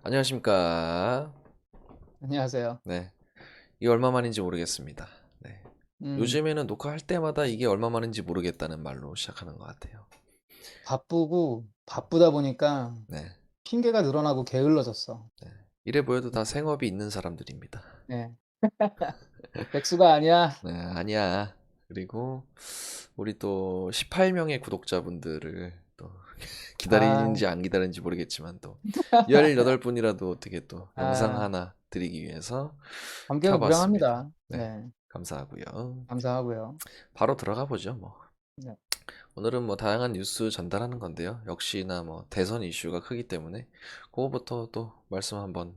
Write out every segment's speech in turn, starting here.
안녕하십니까. 안녕하세요. 네. 이게 얼마 만인지 모르겠습니다. 네. 음, 요즘에는 녹화할 때마다 이게 얼마 만인지 모르겠다는 말로 시작하는 것 같아요. 바쁘고 바쁘다 보니까 네. 핑계가 늘어나고 게을러졌어. 네. 이래 보여도 다 생업이 있는 사람들입니다. 네. 백수가 아니야. 네, 아니야. 그리고 우리 또 18명의 구독자분들을 또 아, 기다리는지 안 기다리는지 모르겠지만 또 18분이라도 어떻게 또 영상 아, 하나 드리기 위해서 켜봤습니다. 감개무량합니다. 네. 네, 감사하고요. 감사하고요. 바로 들어가 보죠, 뭐. 네. 오늘은 뭐 다양한 뉴스 전달하는 건데요. 역시나 뭐 대선 이슈가 크기 때문에 그거부터 또 말씀 한번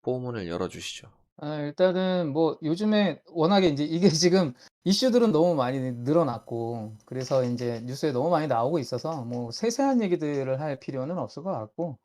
포문을 열어주시죠. 일단은 뭐 요즘에 워낙에 이제 이게 지금 이슈들은 너무 많이 늘어났고, 그래서 이제 뉴스에 너무 많이 나오고 있어서 뭐 세세한 얘기들을 할 필요는 없을 것 같고,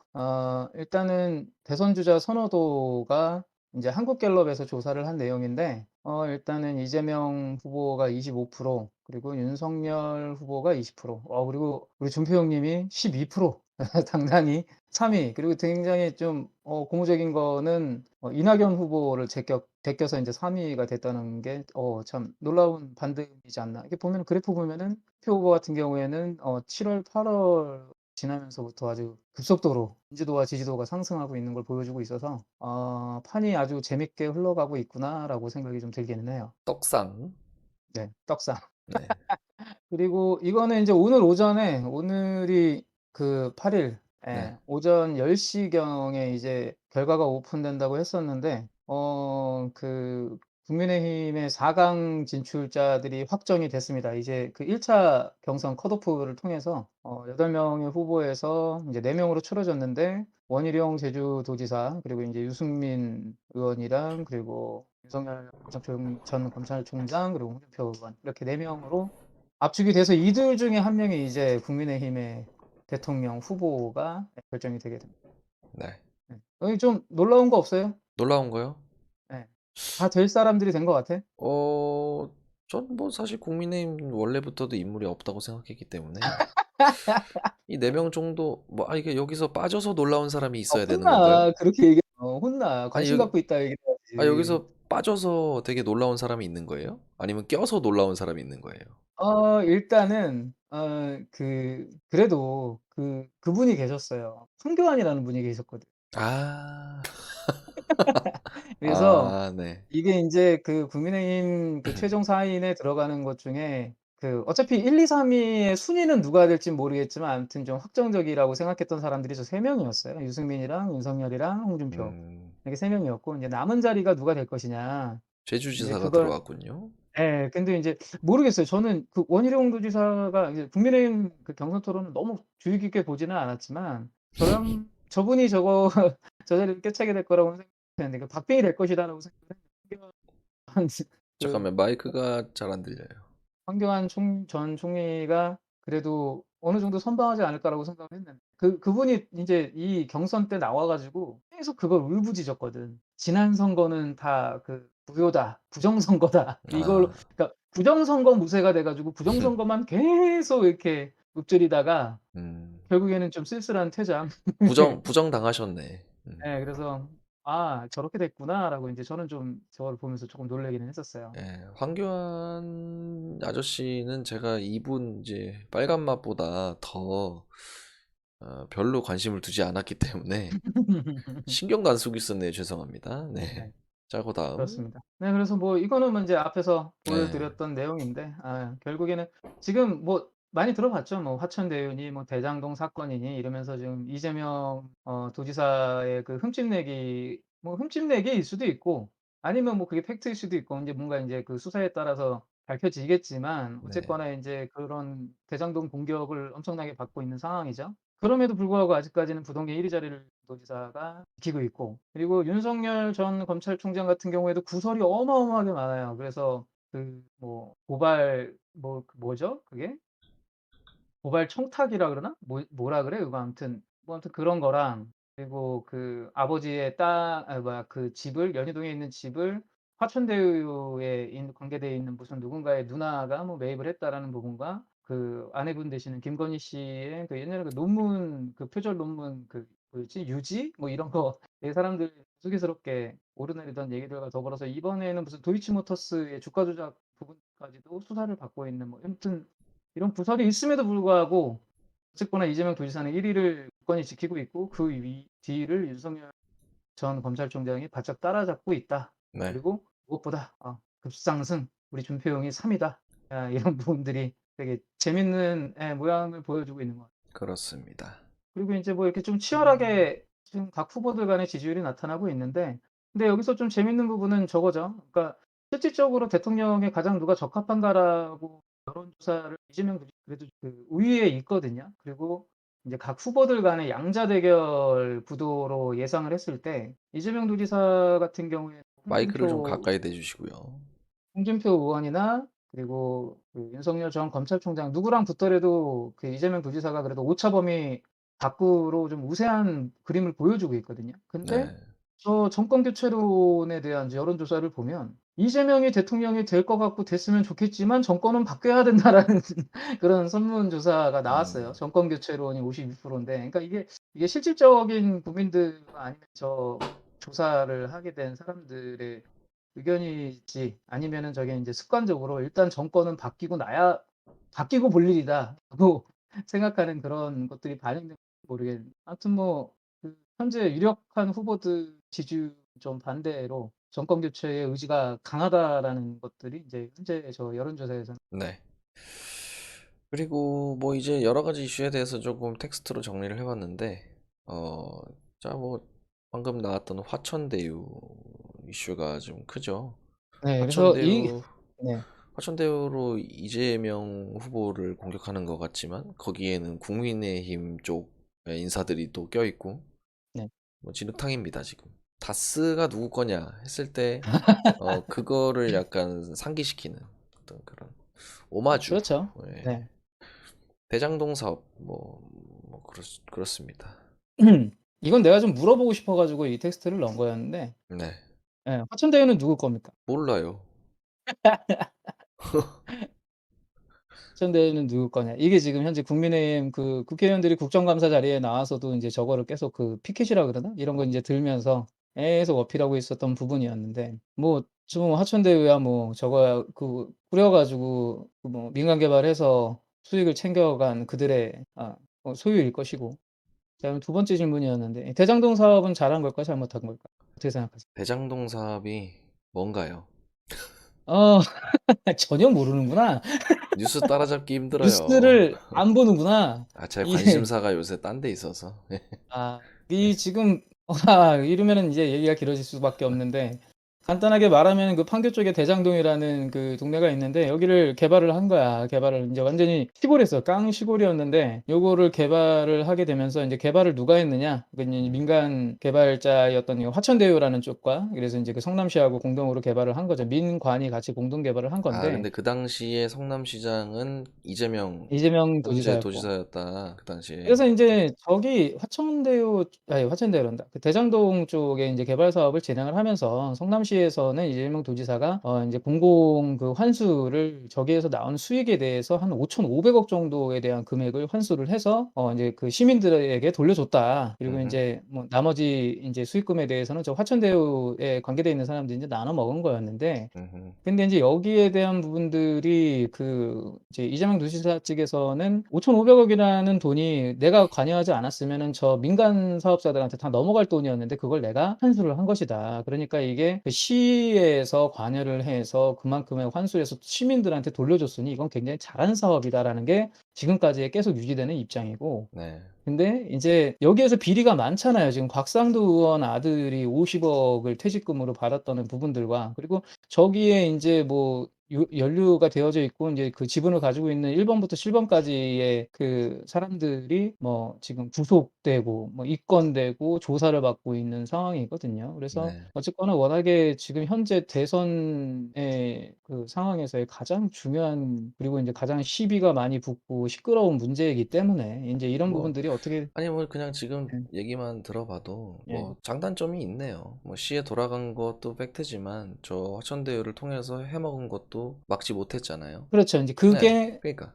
일단은 대선 주자 선호도가 이제 한국갤럽에서 조사를 한 내용인데, 일단은 이재명 후보가 25%, 그리고 윤석열 후보가 20%, 그리고 우리 준표 형님이 12%, 당당히 3 위. 그리고 굉장히 좀 고무적인 거는 이낙연 후보를 제껴서 인제 3 위가 됐다는 게 참 놀라운 반등이지 않나. 이렇게 보면은, 그래프 보면은 표 후보 같은 경우에는 7 월, 8월 지나면서부터 아주 급속도로 인지도와 지지도가 상승하고 있는 걸 보여주고 있어서 '판이 아주 재밌게 흘러가고 있구나.'라고 생각이 좀 들기는 해요. 떡상. 네. 떡상. 네. 그리고 이거는 인제 오늘 오전에, 오늘이 그 8 일, 네. 예, 오전 10 시경에 이제 결과가 오픈된다고 했었는데, 그 국민의힘의 4강 진출자들이 확정이 됐습니다. 이제 그 1차 경선 컷오프를 통해서 8 명의 후보에서 인제 4 명으로 추려졌는데, 원희룡 제주도지사, 그리고 인제 유승민 의원이랑, 그리고 윤석열 전 검찰총장, 그리고 홍준표 의원, 이렇게 4 명으로 압축이 돼서 이들 중에 한 명이 이제 국민의힘의 대통령 후보가 결정이 되게 됩니다. 네. 네. 좀 놀라운 거 없어요? 놀라운 거요? 예. 다 될 사람들이 된 것 같아? 어, 전 뭐 사실 국민의힘 원래부터도 인물이 없다고 생각했기 때문에 이 4명 정도 뭐 이게 여기서 빠져서 놀라운 사람이 있어야 되는 건가요? 혼나. 그렇게 얘기하면 혼나. 아니 관심 여기 갖고 있다 얘기해야지. 여기서 빠져서 되게 놀라운 사람이 있는 거예요? 아니면 껴서 놀라운 사람이 있는 거예요? 일단은 그래도 그분이 계셨어요. 황교안이라는 분이 계셨거든. 아. 그래서 네. 이게 인제 그 국민의힘 그 최종 4 인에 들어가는 것 중에, 어차피 1, 2, 3 위의 순위는 누가 될진 모르겠지만 아무튼 좀 확정적이라고 생각했던 사람들이 저 3 명이었어요. 유승민이랑 윤석열이랑 홍준표. 음. 이렇게 3 명이었고, 인제 남은 자리가 누가 될 것이냐. 인제 제주지사가 그걸, 들어왔군요. 예. 근데 인제 모르겠어요. 저는 그 원희룡 도지사가 이제 국민의힘 그 경선 토론을 너무 주의 깊게 보지는 않았지만, 저분이 저거 저 자리를 꿰차게 될 거라고는 생각했는데, 그 '박빙이 될 것이다.'라고 생각을 했는데, 그 잠깐만 마이크가 잘 안 들려요. 황교안 전 총리가 그래도 어느 정도 선방하지 않을까라고 생각을 했는데, 그분이 인제 이 경선 때 나와 가지고 계속 그걸 울부짖었거든. "지난 선거는 다 무효다. 부정선거다." 이걸로, 아. 그러니까 부정선거 무쇠가 돼 가지고 부정선거만 계속 이렇게 읊조리다가 음. 결국에는 좀 쓸쓸한 퇴장. 부정당하셨네. 음. 예. 그래서 '아, 저렇게 됐구나.'라고 인제 저는 좀 저걸 보면서 쪼끔 놀라기는 했었어요. 예. 황교안 아저씨는 제가 이분 이제 빨간 맛보다 더 별로 관심을 두지 않았기 때문에 신경도 안 쓰고 있었네요. 죄송합니다. 네. 네. 자 그다음. 그렇습니다. 네, 그래서 뭐 이거는 뭐 인제 앞에서 네. 보여드렸던 내용인데, 결국에는 지금 뭐 많이 들어봤죠. 뭐 화천대유니 뭐 대장동 사건이니 이러면서 지금 이재명 도지사의 그 흠집내기, 뭐 흠집내기일 수도 있고, 아니면 뭐 그게 팩트일 수도 있고, 인제 뭔가 인제 그 수사에 따라서 밝혀지겠지만, 네. 어쨌거나 인제 그런 대장동 공격을 엄청나게 받고 있는 상황이죠. 그럼에도 불구하고 아직까지는 부동의 1위 자리를 도지사가 지키고 있고, 그리고 윤석열 전 검찰총장 같은 경우에도 구설이 어마어마하게 많아요. 그래서 뭐 고발, 뭐죠 그게? 고발 청탁이라 그러나? 뭐라 그래? 그거 아무튼 그런 거랑, 그리고 그 아버지의 그 집을, 연희동에 있는 집을 화천대유에 관계되어 있는 무슨 누군가의 누나가 뭐 매입을 했다라는 부분과, 그 아내분 되시는 김건희 씨의 그 옛날에 그 논문, 그 표절 논문, 뭐였지? 유지? 뭐 이런 거 되게 사람들이 우스갯스럽게 오르내리던 얘기들과 더불어서 이번에는 무슨 도이치모터스의 주가 조작 부분까지도 수사를 받고 있는 뭐 아무튼 이런 부설이 있음에도 불구하고 어쨌거나 이재명 도지사는 1 위를 굳건히 지키고 있고 그 뒤를 윤석열 전 검찰총장이 바짝 따라잡고 있다. 네. 그리고 무엇보다 급상승 우리 준표형이 3 이다. 이런 부분들이 되게 재밌는 모양을 보여주고 있는 것 같아요. 그렇습니다. 그리고 인제 뭐 이렇게 좀 치열하게 지금 각 후보들 간의 지지율이 나타나고 있는데 근데 여기서 좀 재밌는 부분은 저거죠. 그러니까 실질적으로 '대통령에 가장 누가 적합한가.'라고 여론조사를 이재명 도지 그래도 그 우위에 있거든요. 그리고 인제 각 후보들 간의 양자 대결 구도로 예상을 했을 때 이재명 도지사 같은 경우에는 마이크를 좀 가까이 대주시고요. 홍준표 의원이나 그리고 그 윤석열 전 검찰총장 누구랑 붙더라도 그 이재명 도지사가 그래도 오차 범위 밖으로 좀 우세한 그림을 보여주고 있거든요. 근데 네. 저 정권 교체론에 대한 이제 여론조사를 보면 이재명이 대통령이 될 것 같고 됐으면 좋겠지만 정권은 바뀌어야 된다라는 그런 설문조사가 나왔어요. 음. 정권 교체론이 52%인데 그러니까 이게 실질적인 국민들 아니면 저 조사를 하게 된 사람들의 의견일지 아니면은 저게 인제 습관적으로 '일단 정권은 바뀌고 나야 바뀌고 볼 일이다.'라고 생각하는 그런 것들이 반영된지 모르겠는데 아무튼 뭐 그 현재 유력한 후보들 지지율 좀 반대로 '정권 교체의 의지가 강하다.'라는 것들이 인제 현재 저 여론조사에서는 네. 그리고 뭐 이제 여러 가지 이슈에 대해서 조금 텍스트로 정리를 해 봤는데 어 자 뭐 방금 나왔던 화천대유 이슈가 좀 크죠. 네 그래서 이 화천대유 네. 화천대유로 이재명 후보를 공격하는 것 같지만 거기에는 국민의힘 쪽의 인사들이 또 껴있고 네. 뭐 진흙탕입니다 지금. 다스가 누구 거냐 했을 때 그거를 약간 상기시키는 어떤 그런 오마주. 그렇죠. 예. 네. 대장동 사업 그렇습니다. 이건 내가 좀 물어보고 싶어 가지고 이 텍스트를 넣은 거였는데 네. 화천대유는 누구 겁니까? 몰라요. 화천대유는 누구 거냐. 이게 지금 현재 국민의힘 그 국회의원들이 국정감사 자리에 나와서도 인제 저거를 계속 그 피켓이라 그러나? 이런 거 인제 들면서 계속 어필하고 있었던 부분이었는데 뭐 좀 화천대유야 뭐 저거야 그 꾸려 가지고 그 뭐 민간 개발해서 수익을 챙겨간 그들의 소유일 것이고. 그다음에 두 번째 질문이었는데 대장동 사업은 잘한 걸까요? 잘못한 걸까요? 어떻게 생각하세요? 대장동 사업이 뭔가요? 어 전혀 모르는구나. 뉴스 따라잡기 힘들어요. 뉴스를 안 보는구나. 제 이게 관심사가 요새 딴데 있어서. 예. 이 지금 이러면은 이제 얘기가 길어질 수밖에 없는데 간단하게 말하면은 그 판교 쪽에 대장동이라는 그 동네가 있는데 여기를 개발을 한 거야. 개발을 인제 완전히 시골이었어. 깡 시골이었는데 요거를 개발을 하게 되면서 인제 개발을 누가 했느냐? 그 이제 민간 개발자였던 이 화천대유라는 쪽과 그래서 인제 그 성남시하고 공동으로 개발을 한 거죠. 민관이 같이 공동 개발을 한 건데 근데 그 당시에 성남시장은 이재명 이재명 현재 도지사였고 도지사였다. 그 당시에. 그래서 인제 저기 화천대유 아니 화천대유란다. 그 대장동 쪽에 인제 개발 사업을 진행을 하면서 성남시에서는 이재명 도지사가 인제 공공 그 환수를 저기에서 나온 수익에 대해서 한 5,500억 정도에 대한 금액을 환수를 해서 인제 그 시민들에게 돌려줬다. 그리고 음흠. 인제 뭐 나머지 인제 수익금에 대해서는 저 화천대유에 관계돼 있는 사람들이 인제 나눠 먹은 거였는데 음흠. 근데 인제 여기에 대한 부분들이 그 이제 이재명 도지사 측에서는 5,500억 이라는 돈이 내가 관여하지 않았으면은 저 민간 사업자들한테 다 넘어갈 돈이었는데 그걸 내가 환수를 한 것이다. 그러니까 이게 그 시에서 관여를 해서 그만큼의 환수해서 시민들한테 돌려줬으니 이건 굉장히 잘한 사업이다라는 게 지금까지 계속 유지되는 입장이고 네. 근데 인제 여기에서 비리가 많잖아요. 지금 곽상도 의원 아들이 50억을 퇴직금으로 받았다는 부분들과 그리고 저기에 인제 뭐 연루가 되어져 있고 인제 그 지분을 가지고 있는 1 번부터 7 번까지의 그 사람들이 뭐 지금 구속되고 뭐 입건되고 조사를 받고 있는 상황이거든요. 그래서 네. 어쨌거나 워낙에 지금 현재 대선의 그 상황에서의 가장 중요한 그리고 인제 가장 시비가 많이 붙고 시끄러운 문제이기 때문에 인제 이런 뭐 부분들이 어떻게 아니 뭐 그냥 지금 예. 얘기만 들어봐도 예. 뭐 장단점이 있네요. 뭐 시에 돌아간 것도 팩트지만 저 화천대유를 통해서 해먹은 것도 막지 못했잖아요. 그렇죠. 인제 네. 그게 그러니까.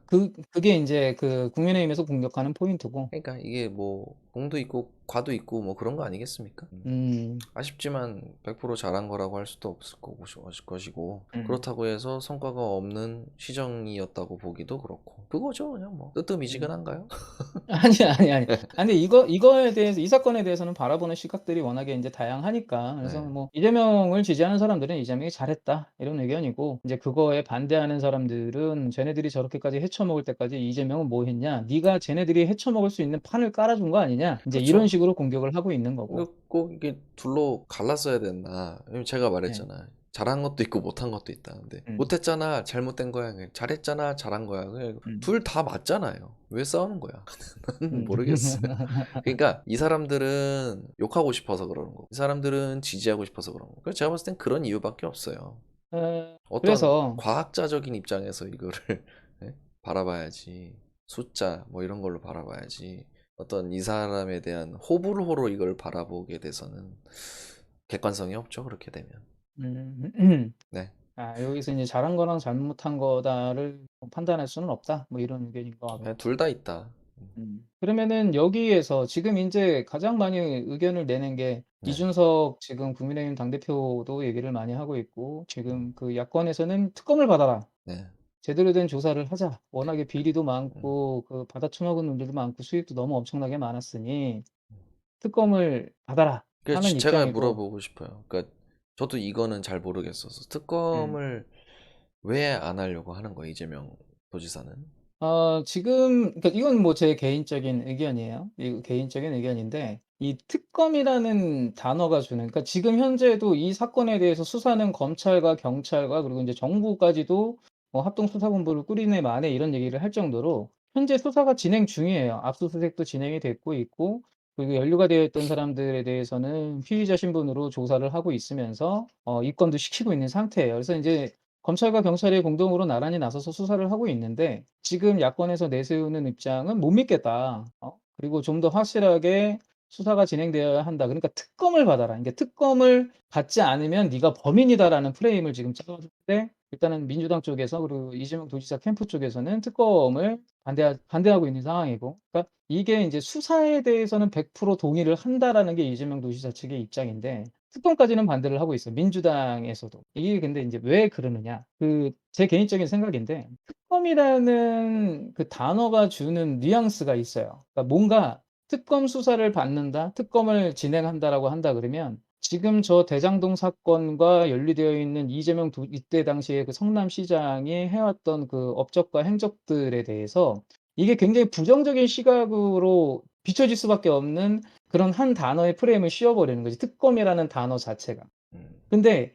그게 인제 그 국민의힘에서 공격하는 포인트고 이게 뭐 공도 있고 과도 있고 뭐 그런 거 아니겠습니까? 아쉽지만 100% 잘한 거라고 할 수도 없을 것이고 그렇다고 해서 성과가 없는 시정이었다고 보기도 그렇고 그거죠. 그냥 뭐 뜨뜻미지근한가요? 아니. 네. 근데 이거에 대해서 이 사건에 대해서는 바라보는 시각들이 워낙에 인제 다양하니까 그래서 네. 뭐 이재명을 지지하는 사람들은 '이재명이 잘했다.' 이런 의견이고 인제 그거에 반대하는 사람들은 '쟤네들이 저렇게까지 헤쳐먹을 때까지 이재명은 뭐 했냐? 네가 쟤네들이 헤쳐먹을 수 있는 판을 깔아 준 거 아니냐?' 인제 이런 그렇죠. 식으로 공격을 하고 있는 거고. 꼭 이게 둘로 갈랐어야 됐나. 왜냐면 제가 네. 말했잖아요. 잘한 것도 있고 못한 것도 있다. 근데 음. 못했잖아. 잘못된 거야. 잘했잖아. 잘한 거야. 그냥 음. 둘 다 맞잖아요. 왜 싸우는 거야? 나는 음. 모르겠어요. 그러니까 이 사람들은 욕하고 싶어서 그러는 거고 이 사람들은 지지하고 싶어서 그런 거고. 그래서 제가 봤을 땐 그런 이유밖에 없어요. 어떤 그래서 과학자적인 입장에서 이거를 예? 바라봐야지. 숫자 뭐 이런 걸로 바라봐야지. 어떤 이 사람에 대한 호불호로 이걸 바라보게 돼서는 객관성이 없죠. 그렇게 되면. 네. 여기서 인제 '잘한 거랑 잘못한 거다.'를 판단할 수는 없다. 뭐 이런 의견인 것 같고. 둘 다 있다. 그러면은 여기에서 지금 인제 가장 많이 의견을 내는 게 네. 이준석 지금 국민의힘 당대표도 얘기를 많이 하고 있고 음. 지금 그 야권에서는 "특검을 받아라. 네. 제대로 된 조사를 하자. 워낙에 비리도 음. 많고 그 받아 처먹은 놈들도 많고 수입도 너무 엄청나게 많았으니 특검을 받아라." 하는 제가 입장이고 물어보고 싶어요. 그러니까 저도 이거는 잘 모르겠어서 음. 특검을 왜 안 하려고 하는 거예요, 이재명 도지사는? 지금 그러니까 이건 뭐 제 개인적인 의견이에요. 이거 개인적인 의견인데 이 특검이라는 단어가 주는 그러니까 지금 현재도 이 사건에 대해서 수사는 검찰과 경찰과 그리고 인제 정부까지도 합동수사본부를 꾸리네 마네 이런 얘기를 할 정도로 현재 수사가 진행 중이에요. 압수수색도 진행이 됐고 있고 그리고 연루가 되어 있던 사람들에 대해서는 피의자 신분으로 조사를 하고 있으면서 입건도 시키고 있는 상태예요. 그래서 인제 검찰과 경찰이 공동으로 나란히 나서서 수사를 하고 있는데 지금 야권에서 내세우는 입장은 "못 믿겠다. 그리고 좀 더 확실하게 수사가 진행되어야 한다. 그러니까 특검을 받아라. 그러니까 특검을 받지 않으면 네가 범인이다."라는 프레임을 지금 짜고 있는데 일단은 민주당 쪽에서 그리고 이재명 도지사 캠프 쪽에서는 특검을 반대하고 있는 상황이고 그러니까 이게 인제 "수사에 대해서는 100% 동의를 한다."라는 게 이재명 도지사 측의 입장인데 특검까지는 반대를 하고 있어요, 민주당에서도. 이게 근데 인제 왜 그러느냐. 제 개인적인 생각인데 특검이라는 그 단어가 주는 뉘앙스가 있어요. 그러니까 뭔가 '특검 수사를 받는다. 특검을 진행한다.'라고 한다 그러면 지금 저 대장동 사건과 연루되어 있는 이재명 이때 당시에 그 성남시장이 해왔던 그 업적과 행적들에 대해서 이게 굉장히 부정적인 시각으로 비춰질 수밖에 없는 그런 한 단어의 프레임을 씌워 버리는 거지 특검이라는 단어 자체가. 음. 근데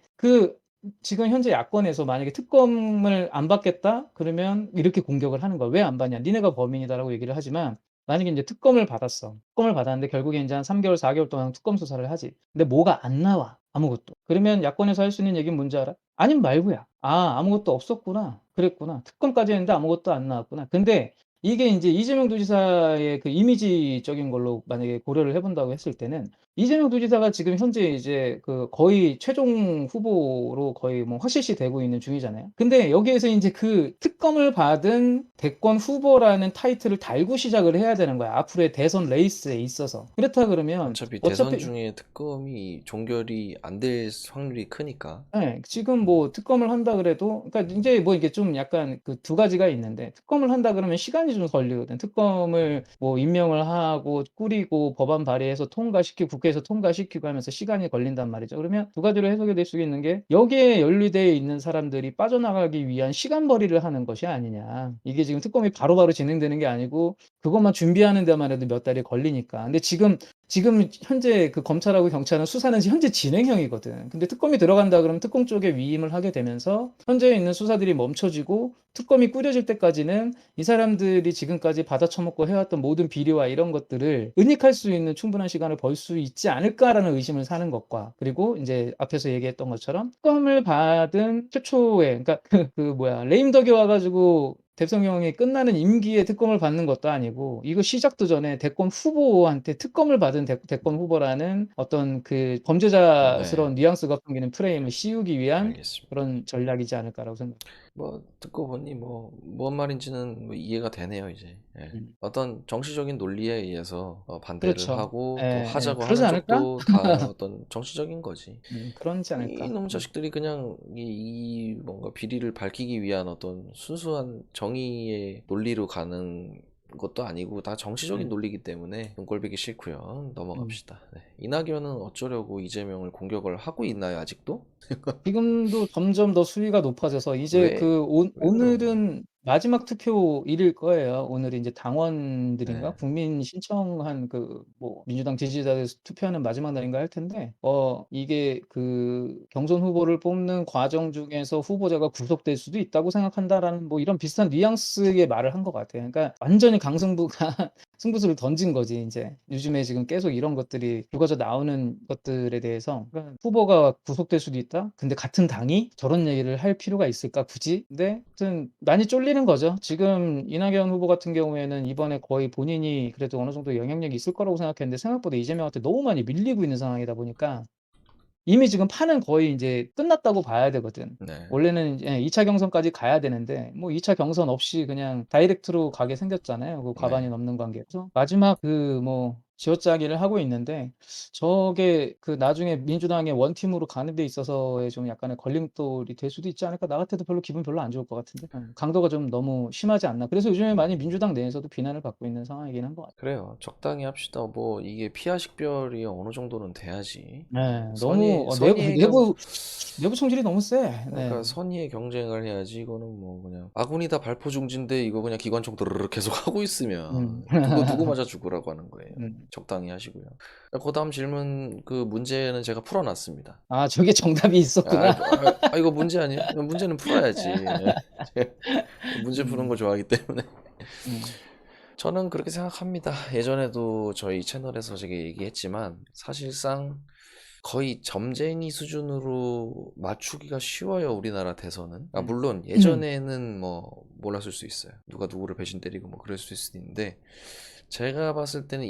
지금 현재 야권에서 만약에 "특검을 안 받겠다." 그러면 이렇게 공격을 하는 거야. "왜 안 받냐? 니네가 범인이다."라고 얘기를 하지만 만약에 인제 특검을 받았어. 특검을 받았는데 결국에 인제 한 3 개월 4 개월 동안 특검 수사를 하지. 근데 뭐가 안 나와 아무것도. 그러면 야권에서 할 수 있는 얘기는 뭔지 알아? "아님 말고야. 아 아무것도 없었구나. 그랬구나. 특검까지 했는데 아무것도 안 나왔구나." 근데 이게 인제 이재명 도지사의 그 이미지적인 걸로 만약에 고려를 해 본다고 했을 때는 이재명 도지사가 지금 현재 이제 거의 최종 후보로 거의 뭐 확실시 되고 있는 중이잖아요. 근데 여기에서 인제 그 특검을 받은 대권 후보라는 타이틀을 달고 시작을 해야 되는 거야, 앞으로의 대선 레이스에 있어서. 그렇다 그러면 어차피 대선 어차피 중에 특검이 종결이 안 될 확률이 크니까. 예. 지금 음. 뭐 특검을 한다 그래도 그러니까 인제 뭐 이게 좀 약간 그 두 가지가 있는데 특검을 한다 그러면 시간이 좀 걸리거든. 특검을 뭐 임명을 하고 꾸리고 법안 발의해서 통과시키고 국회에서 통과시키고 하면서 시간이 걸린단 말이죠. 그러면 두 가지로 해석이 될 수 있는 게 '여기에 연루되어 있는 사람들이 빠져나가기 위한 시간벌이를 하는 것이 아니냐.' 이게 지금 특검이 바로바로 진행되는 게 아니고 그것만 준비하는 데만 해도 몇 달이 걸리니까. 근데 지금 현재 그 검찰하고 경찰은 수사는 현재 진행형이거든. 근데 특검이 들어간다 그러면 특검 쪽에 위임을 하게 되면서 현재 있는 수사들이 멈춰지고 특검이 꾸려질 때까지는 이 사람들이 지금까지 받아 처먹고 해왔던 모든 비리와 이런 것들을 은닉할 수 있는 충분한 시간을 벌 수 있지 않을까라는 의심을 사는 것과 그리고 인제 앞에서 얘기했던 것처럼 특검을 받은 최초의 그러니까 레임덕이 와 가지고 대통령이 끝나는 임기에 특검을 받는 것도 아니고 이거 시작도 전에 대권 후보한테 특검을 받은 대권 후보라는 어떤 그 네. 범죄자스러운 뉘앙스가 풍기는 프레임을 씌우기 위한 알겠습니다. 그런 전략이지 않을까라고 생각합니다. 뭐 듣고 보니 뭔 말인지는 뭐 이해가 되네요, 이제. 예. 음. 어떤 정치적인 논리에 의해서 반대를 그렇죠. 하고 또 예, 예. 하자고 그러지 하는 않을까? 쪽도 다 어떤 정치적인 거지. 그러지 않을까? 이놈 자식들이 그냥 이 뭔가 비리를 밝히기 위한 어떤 순수한 정의의 논리로 가는 것도 아니고 다 정치적인 음, 논리이기 때문에 눈꼴보기 싫고요. 음. 넘어갑시다. 네. 이낙연은 어쩌려고 이재명을 공격을 하고 있나요, 아직도? 지금도 점점 더 수위가 높아져서 이제 왜? 왜 그런 거예요? 오늘은 마지막 투표일일 거예요. 오늘이 인제 당원들인가 네. 국민 신청한 그 뭐 민주당 지지자들 투표하는 마지막 날인가 할 텐데 이게 그 "경선 후보를 뽑는 과정 중에서 후보자가 구속될 수도 있다고 생각한다."라는 뭐 이런 비슷한 뉘앙스의 말을 한 것 같아요. 그러니까 완전히 강승부가 승부수를 던진 거지 인제. 요즘에 지금 계속 이런 것들이 불거져 나오는 것들에 대해서 그러니까 '후보가 구속될 수도 있다. 근데 같은 당이 저런 얘기를 할 필요가 있을까 굳이?' 근데 하여튼 많이 쫄리는 거죠. 지금 이낙연 후보 같은 경우에는 이번에 거의 본인이 그래도 어느 정도 영향력이 있을 거라고 생각했는데 생각보다 이재명한테 너무 많이 밀리고 있는 상황이다 보니까 이미 지금 판은 거의 인제 끝났다고 봐야 되거든. 네. 원래는 예 2차 경선까지 가야 되는데 뭐 2차 경선 없이 그냥 다이렉트로 가게 생겼잖아요, 그 과반이 네. 넘는 관계에서. 마지막 그 뭐 쥐어짜기를 하고 있는데 저게 그 나중에 민주당의 원팀으로 가는 데 있어서의 좀 약간의 걸림돌이 될 수도 있지 않을까? 나 같아도 기분 별로 안 좋을 것 같은데. 예. 강도가 좀 너무 심하지 않나. 그래서 요즘에 많이 민주당 내에서도 비난을 받고 있는 상황이긴 한 것 같아요. 그래요. 적당히 합시다. 뭐 이게 피하 식별이 어느 정도는 돼야지. 네. 너무 선의의 경 내부 총질이 너무 세. 그러니까 네. 선의의 경쟁을 해야지. 이거는 뭐 그냥 아군이다 발포 중지인데 이거 그냥 기관총 드르르 계속 하고 음. 있으면 누구 맞아 죽으라고 하는 거예요. 음. 적당히 하시고요. 그다음 질문 그 문제는 제가 풀어놨습니다. 아 저게 정답이 있었구나. 이거 문제 아니에요? 이거 문제는 풀어야지. 예. 제가 문제 푸는 거 음. 좋아하기 때문에. 음. 저는 그렇게 생각합니다. 예전에도 저희 채널에서 제가 얘기했지만 사실상 거의 점쟁이 수준으로 맞추기가 쉬워요, 우리나라 대선은. 음. 물론 음. 예전에는 뭐 몰랐을 수 있어요. 누가 누구를 배신 때리고 뭐 그랬을 수도 있는데 제가 봤을 때는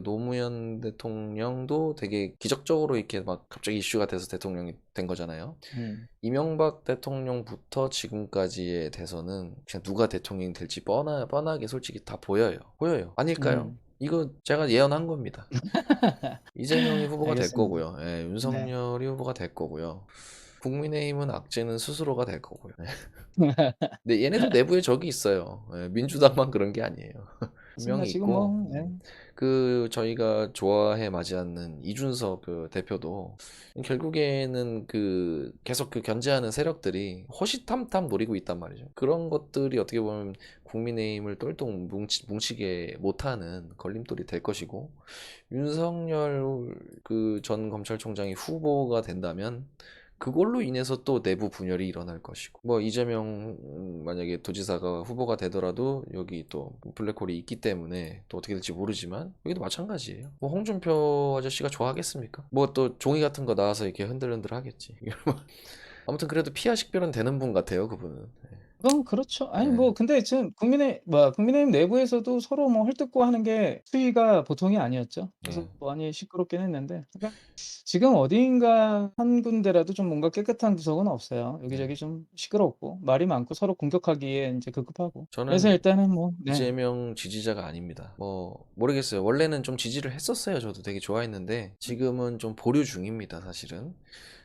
노무현 대통령도 되게 기적적으로 이렇게 막 갑자기 이슈가 돼서 대통령이 된 거잖아요. 음. 이명박 대통령부터 지금까지의 대선은 그냥 누가 대통령이 될지 뻔하게 솔직히 다 보여요. 보여요. 아닐까요? 음. 이거 제가 예언한 겁니다. 이재명이 후보가 될 알겠습니다. 거고요. 예, 네. 윤석열이 후보가 될 거고요. 국민의힘은 악재는 스스로가 될 거고요. 예. 근데 얘네도 내부에 적이 있어요. 예, 민주당만 그런 게 아니에요. 맞습니다. 분명히 지금 있고, 뭐 예. 그 저희가 좋아해 마지 않는 이준석 그 대표도 결국에는 그 계속 그 견제하는 세력들이 호시탐탐 노리고 있단 말이죠. 그런 것들이 어떻게 보면 국민의힘을 똘똘 뭉치게 못하는 걸림돌이 될 것이고, 윤석열 그 전 검찰총장이 후보가 된다면 그걸로 인해서 또 내부 분열이 일어날 것이고, 뭐 이재명 만약에 도지사가 후보가 되더라도 여기 또 블랙홀이 있기 때문에 또 어떻게 될지 모르지만 여기도 마찬가지예요. 뭐 홍준표 아저씨가 좋아하겠습니까? 뭐 또 종이 같은 거 나와서 이렇게 흔들흔들 하겠지. 아무튼 그래도 피하 식별은 되는 분 같아요, 그분은. 그건 그렇죠. 아니 네. 뭐 근데 지금 국민의힘 내부에서도 서로 뭐 헐뜯고 하는 게 수위가 보통이 아니었죠. 그래서 네. 많이 시끄럽긴 했는데 그러니까 지금 어딘가 한 군데라도 좀 뭔가 깨끗한 구석은 없어요. 네. 여기저기 좀 시끄럽고 말이 많고 서로 공격하기에 인제 급급하고. 그래서 저는 일단은 뭐 네. 이재명 지지자가 아닙니다. 뭐 모르겠어요. 원래는 좀 지지를 했었어요. 저도 되게 좋아했는데 지금은 좀 보류 중입니다, 사실은.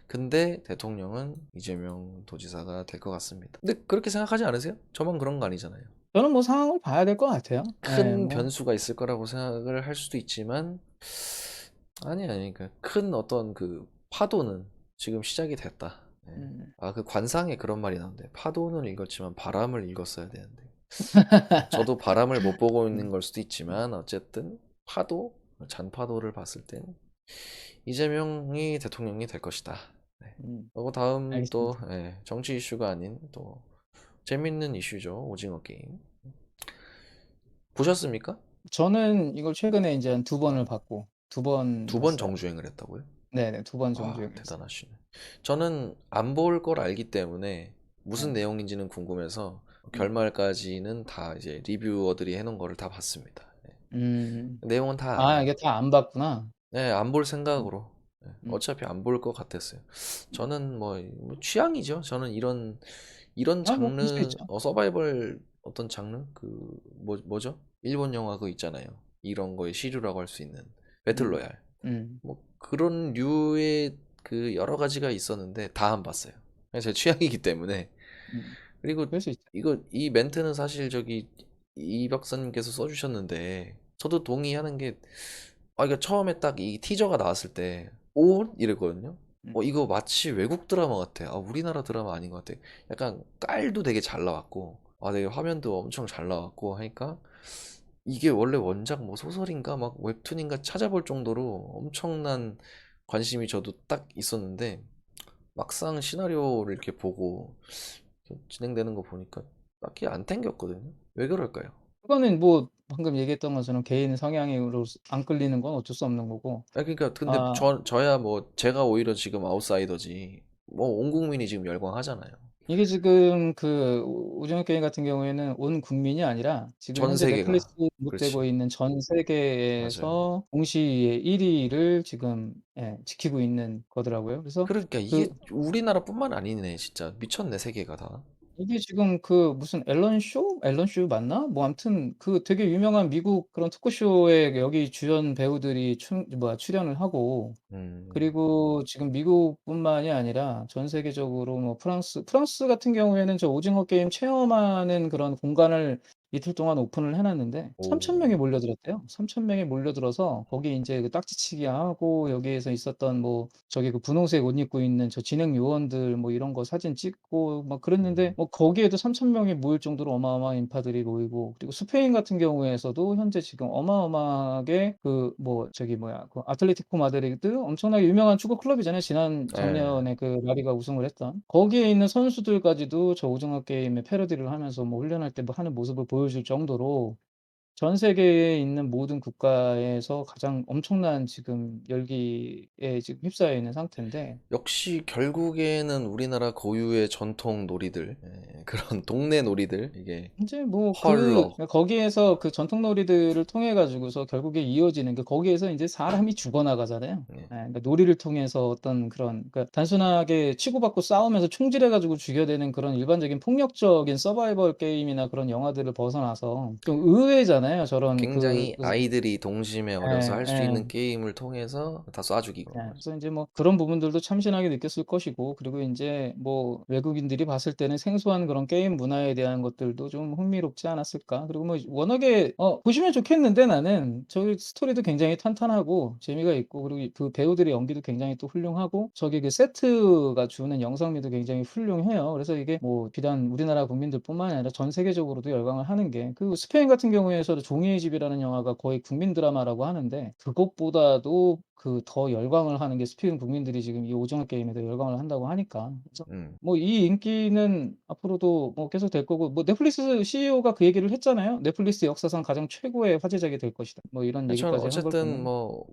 근데 대통령은 이재명 도지사가 될 것 같습니다. 근데 그렇게 생각하지 않으세요? 저만 그런 거 아니잖아요. 저는 뭐 상황을 봐야 될 것 같아요. 예 큰 뭐 변수가 있을 거라고 생각을 할 수도 있지만 아니 그러니까 큰 어떤 그 파도는 지금 시작이 됐다. 예. 음. 그 관상에 그런 말이 나오는데 파도는 읽었지만 바람을 읽었어야 되는데 저도 바람을 못 보고 있는 음. 걸 수도 음. 있지만 어쨌든 파도, 잔파도를 봤을 땐 이재명이 대통령이 될 것이다. 네. 그리고 다음 또 알겠습니다. 정치 이슈가 아닌 또 재밌는 이슈죠. 오징어 게임. 보셨습니까? 저는 이걸 최근에 인제 한 2번을 봤고 2번 두 번 봤어요. 정주행을 했다고요? 네네. 2번 와, 정주행했어요. 대단하시네. 저는 안 볼 걸 알기 때문에 무슨 네. 내용인지는 궁금해서 음. 결말까지는 다 이제 리뷰어들이 해놓은 거를 다 봤습니다. 네. 음. 내용은 다 아 알아요. 이게 다 안 봤구나. 네, 안 볼 음. 생각으로. 음. 어차피 안 볼 것 같았어요. 저는 뭐 취향이죠. 저는 이런 아, 뭐 그럴 수 장르 있죠. 서바이벌 어떤 장르 뭐죠? 일본 영화 그거 있잖아요. 이런 거의 시류라고 할 수 있는 음. 배틀로얄. 음. 뭐 그런 류의 그 여러 가지가 있었는데 다 안 봤어요. 그냥 제 취향이기 때문에. 음. 그리고 그럴 수 있죠. 이 멘트는 사실 저기 이 박사님께서 써주셨는데 저도 동의하는 게, 이거 처음에 딱 이 티저가 나왔을 때 오? 이랬거든요. 음. 이거 마치 외국 드라마 같아. 우리나라 드라마 아닌 것 같아. 약간 깔도 되게 잘 나왔고, 되게 화면도 엄청 잘 나왔고 하니까 이게 원래 원작 뭐 소설인가 막 웹툰인가 찾아볼 정도로 엄청난 관심이 저도 딱 있었는데, 막상 시나리오를 이렇게 보고 진행되는 거 보니까 딱히 안 땡겼거든요. 왜 그럴까요? 그거는 뭐 방금 얘기했던 것처럼 개인 성향으로 안 끌리는 건 어쩔 수 없는 거고. 그러니까 근데 아, 저야 뭐 제가 오히려 지금 아웃사이더지 뭐 온 국민이 지금 열광하잖아요. 이게 지금 그 오징어 게임 같은 경우에는 온 국민이 아니라 지금 전 현재 세계가. 넷플릭스에 그렇지. 등록되고 있는 전 맞아요. 세계에서 동시에 1위를 지금 지키고 있는 거더라고요. 그래서 그러니까 그 이게 우리나라뿐만 아니네. 진짜 미쳤네 세계가 다. 이게 지금 그 무슨 앨런 쇼? 앨런 쇼 맞나? 뭐 아무튼 그 되게 유명한 미국 그런 토크쇼에 여기 주연 배우들이 출연을 하고, 음. 그리고 지금 미국뿐만이 아니라 전 세계적으로 뭐 프랑스 같은 경우에는 저 오징어 게임 체험하는 그런 공간을 이틀 동안 오픈을 해 놨는데 3천 오. 명이 몰려들었대요. 3천 명이 몰려들어서 거기 인제 그 딱지치기 하고 여기에서 있었던 뭐 저기 그 분홍색 옷 입고 있는 저 진행 요원들 뭐 이런 거 사진 찍고 막 그랬는데, 음. 뭐 거기에도 3천 명이 모일 정도로 어마어마한 인파들이 모이고, 그리고 스페인 같은 경우에서도 현재 지금 어마어마하게 그 뭐 저기 뭐야 그 아틀레티코 마드리드 엄청나게 유명한 축구 클럽이잖아요. 예. 작년에 그 라리가 우승을 했던. 거기에 있는 선수들까지도 저 오징어 게임의 패러디를 하면서 뭐 훈련할 때 뭐 하는 모습을 보여줄 정도로 전 세계에 있는 모든 국가에서 가장 엄청난 지금 열기에 지금 휩싸여 있는 상태인데. 역시 결국에는 우리나라 고유의 전통 놀이들, 그런 동네 놀이들, 이게 인제 뭐 헐러. 거기에서 그 전통 놀이들을 통해 가지고서 결국에 이어지는 그 거기에서 인제 사람이 죽어 나가잖아요. 예. 그러니까 놀이를 통해서 어떤 그런, 그러니까 단순하게 치고받고 싸우면서 총질해 가지고 죽여야 되는 그런 일반적인 폭력적인 서바이벌 게임이나 그런 영화들을 벗어나서 좀 의외잖아요. 저런 굉장히 아이들이 동심에 어려서 예, 할 수 예. 있는 게임을 통해서 다 쏴 죽이고. 그래서 인제 뭐 그런 부분들도 참신하게 느꼈을 것이고, 그리고 인제 뭐 외국인들이 봤을 때는 생소한 그런 게임 문화에 대한 것들도 좀 흥미롭지 않았을까. 그리고 뭐 워낙에 보시면 좋겠는데, 나는 저기 스토리도 굉장히 탄탄하고 재미가 있고, 그리고 그 배우들의 연기도 굉장히 또 훌륭하고, 저기 그 세트가 주는 영상미도 굉장히 훌륭해요. 그래서 이게 뭐 비단 우리나라 국민들뿐만이 아니라 전 세계적으로도 열광을 하는 게, 그 스페인 같은 경우에서도 종이의 집이라는 영화가 거의 국민 드라마라고 하는데, 그것보다도 그 더 열광을 하는 게 스페인 국민들이 지금 이 오징어 게임에 더 열광을 한다고 하니까. 그래서 음. 뭐 이 인기는 앞으로도 뭐 계속 될 거고, 뭐 넷플릭스 CEO가 그 얘기를 했잖아요. "넷플릭스 역사상 가장 최고의 화제작이 될 것이다." 뭐 이런 저는 얘기까지 한 걸 어쨌든 보면.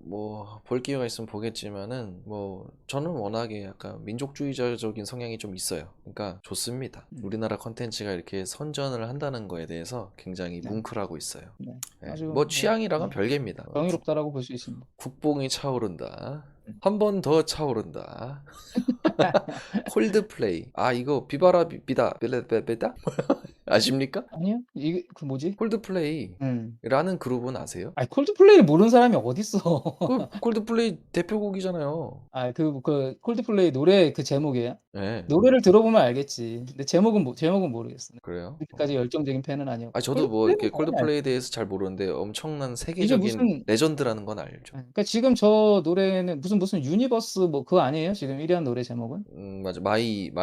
뭐 볼 기회가 있으면 보겠지만은, 뭐 저는 워낙에 약간 민족주의자적인 성향이 좀 있어요. 그러니까 좋습니다. 음. 우리나라 컨텐츠가 이렇게 선전을 한다는 거에 대해서 굉장히 네. 뭉클하고 있어요. 네. 예, 아주 뭐 뭐 취향이랑은 별개입니다. 정의롭다라고 볼 수 있습니다. 국뽕이 차오른다. 음. 한 번 더 차오른다. 콜드플레이. 이거 비바라 비다 빌레베다 아십니까? 아니요. 이게 그 뭐지? 음. 콜드플레이라는 그룹은 아세요? 아이, 콜드플레이를 모르는 사람이 어딨어. 콜드플레이 대표곡이잖아요. 콜드플레이 노래 그 제목이에요? 예. 노래를 들어보면 알겠지. 근데 제목은 모르겠어. 그래요? 그렇게까지 열정적인 팬은 아니었고. 저도 뭐 콜드플레이는 이렇게 당연히 알죠. 콜드플레이에 대해서 잘 모르는데 엄청난 이게 세계적인 무슨 레전드라는 건 알죠. 그러니까 지금 저 노래는 무슨 유니버스 뭐 그거 아니에요? 지금 1위 한 노래 제목은? 맞아. 뭐 예.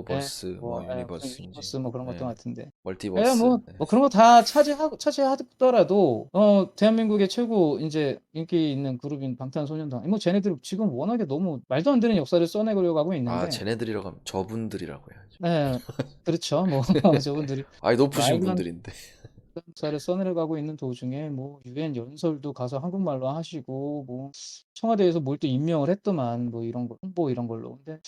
버스 뭐 무슨 유니버스인지. 유니버스 뭐 그런 것도 예. 같은데. 예, 멀티버스. 뭐 네. 그런 거 다 차지하더라도 대한민국의 최고 인제 인기 있는 그룹인 방탄소년단, 뭐 쟤네들 지금 워낙에 너무 말도 안 되는 역사를 써내려고 하고 있는데. 쟤네들이라고 하면 저분들이라고 해야죠. 네. 그렇죠. 뭐 저분들이 높으신 말도 안 분들인데. 쌀을 써내려가고 있는 도중에 뭐 유엔 연설도 가서 한국말로 하시고 뭐 청와대에서 뭘 또 임명을 했더만 뭐 이런 거 홍보 이런 걸로. 근데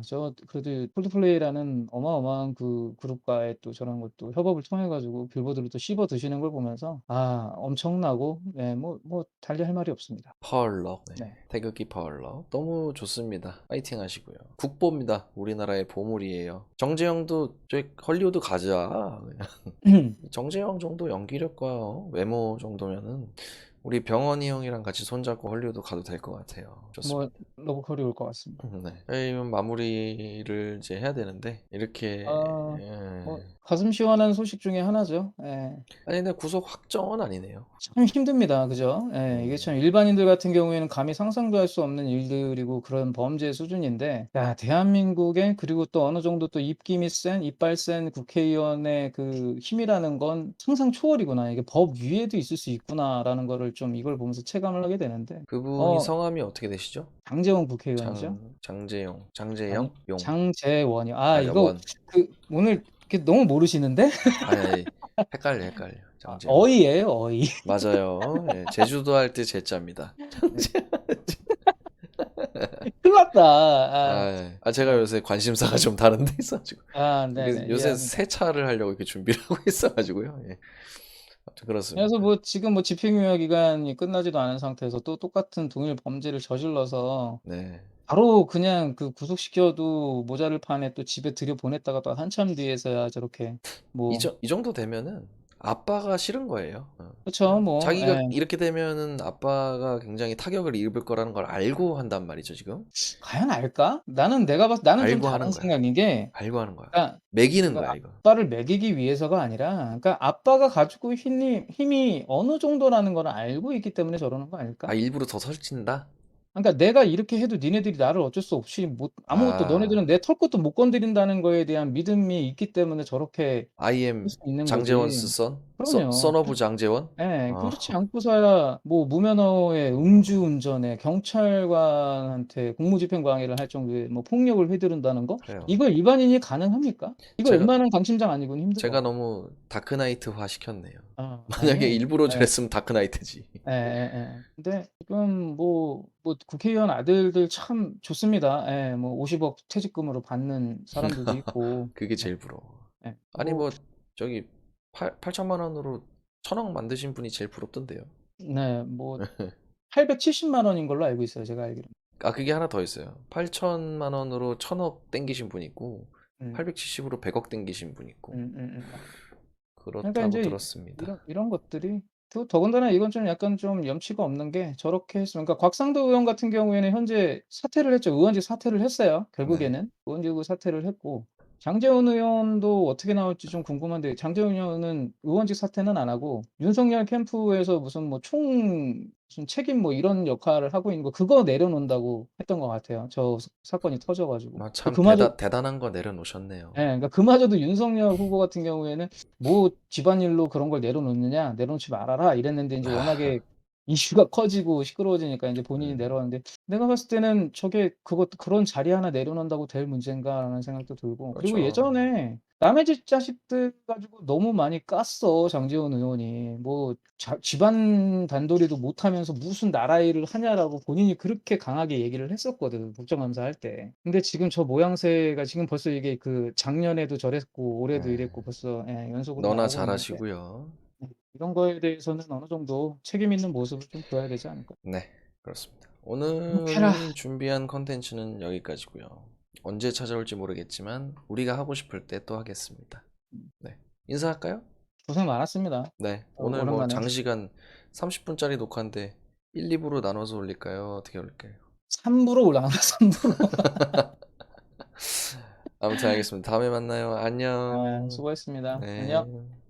저 그래도 콜드플레이라는 어마어마한 그 그룹과의 또 저런 것도 협업을 통해 가지고 빌보드를 또 씹어 드시는 걸 보면서 엄청나고 네 뭐 달리 할 말이 없습니다. 파월럭, 네. 네. 태극기 파월럭. 너무 좋습니다. 파이팅 하시고요. 국보입니다. 우리나라의 보물이에요. 정재영도 저희 헐리우드 가자. 그냥. 정재영 정도 연기력과 외모 정도면은 우리 병원이 형이랑 같이 손잡고 헐리우드 가도 될 것 같아요. 뭐 좋습니다. 러브콜이 올 것 같습니다. 네. 저희는 마무리를 이제 해야 되는데 이렇게 뭐 가슴 시원한 소식 중에 하나죠. 예. 아니 근데 구속 확정은 아니네요. 참 힘듭니다. 그죠? 예. 이게 참 일반인들 같은 경우에는 감히 상상도 할 수 없는 일들이고 그런 범죄 수준인데 대한민국의 그리고 또 어느 정도 또 입김이 센 이빨 센 국회의원의 그 힘이라는 건 상상 초월이구나. 이게 '법 위에도 있을 수 있구나.'라는 거를 좀 이걸 보면서 체감을 하게 되는데 그분이 성함이 어떻게 되시죠? 장제원 국회의원이죠. 장재영, 아니 장재영, 용. 장제원이요. 네, 이거 원. 오늘 이렇게 너무 모르시는데? 아니, 헷갈려. 장재영. 어이예요, 어이. 맞아요. 예, 제주도 할 때 제자입니다. 네. 큰일 났다. 제가 요새 관심사가 좀 다른 데 있어가지고. 네네. 요새 이해합니다. 새 차를 하려고 이렇게 준비를 하고 있어가지고요. 예. 아무튼 그렇습니다. 그래서 뭐 지금 뭐 집행유예 기간이 끝나지도 않은 상태에서 또 똑같은 동일 범죄를 저질러서 네. 바로 그냥 그 구속시켜도 모자를 판에 또 집에 들여보냈다가 또 한참 뒤에서야 저렇게 뭐 이 정도 되면은 아빠가 싫은 거예요. 그쵸. 뭐 자기가 예. 이렇게 되면은 아빠가 굉장히 타격을 입을 거라는 걸 알고 한단 말이죠, 지금. 과연 알까? 나는 좀 알고 하는 다른 거야. 생각인 게 알고 하는 거야. 그러니까 매기는 그 거야, 이거. 아빠를 먹이기 위해서가 아니라 그러니까 아빠가 가지고 힘이 어느 정도라는 걸 알고 있기 때문에 저러는 거 아닐까? 일부러 더 설친다? 그러니까 내가 이렇게 해도 니네들이 나를 어쩔 수 없이 못 아무것도 아, 너네들은 내 털 것도 못 건드린다는 거에 대한 믿음이 있기 때문에 저렇게 I 할 am 수 있는 장재원's 거지. son? 그럼요. son of 장재원? 예. 어, 그렇지 않고서야 뭐 무면허의 음주운전에 경찰관한테 공무집행방해를 할 정도의 뭐 폭력을 휘두른다는 거? 그래요. 이거 일반인이 가능합니까? 이거 웬만한 강심장 아니고는 제가 힘들어. 너무 다크나이트화 시켰네요. 만약에 아니에요. 일부러 예. 저랬으면 다크나이트지. 근데 지금 국회의원 아들들 참 좋습니다. 예. 뭐 50억 퇴직금으로 받는 사람들도 있고. 그게 네. 제일 부러워. 예. 아니 뭐 저기 8천만 원으로 1,000억 만드신 분이 제일 부럽던데요. 네. 뭐 870만 원인 걸로 알고 있어요, 제가 알기로는. 그게 하나 더 있어요. 8천만 원으로 1,000억 땡기신 분 있고 음. 870으로 100억 땡기신 분 있고 그러니까 그렇다고 인제 들었습니다. 이런 것들이 더군다나 이건 좀 약간 좀 염치가 없는 게 저렇게 했으면 그러니까 곽상도 의원 같은 경우에는 현재 사퇴를 했죠. 의원직 사퇴를 했어요, 네. 결국에는. 의원직을 사퇴를 했고 장제원 의원도 어떻게 나올지 좀 궁금한데 장제원 의원은 의원직 사퇴는 안 하고 윤석열 캠프에서 무슨 무슨 책임 뭐 이런 역할을 하고 있는 거 그거 내려놓는다고 했던 것 같아요, 저 사건이 터져 가지고. 참 그마저 대단한 거 내려놓으셨네요. 그러니까 그마저도 윤석열 후보 같은 경우에는 "뭐 집안일로 그런 걸 내려놓느냐. 내려놓지 말아라." 이랬는데 인제 워낙에 이슈가 커지고 시끄러워지니까 인제 본인이 음, 내려왔는데 내가 봤을 때는 저게 '그런 자리 하나 내려놓는다고 될 문제인가.'라는 생각도 들고 그리고 그렇죠. 예전에 남의 집 자식들 가지고 너무 많이 깠어 장제원 의원이. 뭐 집안 단도리도 못하면서 "무슨 나라 일을 하냐."라고 본인이 그렇게 강하게 얘기를 했었거든 국정감사할 때. 근데 지금 저 모양새가 지금 벌써 이게 작년에도 저랬고 올해도 네. 이랬고 벌써 연속으로 너나 나오고 있는데 잘하시고요. 이런 거에 대해서는 어느 정도 책임 있는 모습을 좀 보여야 되지 않을까. 네, 그렇습니다. 행복해라. 오늘 준비한 컨텐츠는 여기까지고요. 언제 찾아올지 모르겠지만 우리가 하고 싶을 때 또 하겠습니다. 네, 인사할까요? 고생 많았습니다. 네, 오늘 뭐 오랜만에 장시간 30분짜리 녹화인데 1, 2부로 나눠서 올릴까요? 어떻게 올릴까요? 3 부로 올라가나 3 부로. 아무튼 알겠습니다. 다음에 만나요. 안녕. 수고했습니다. 안녕. 네.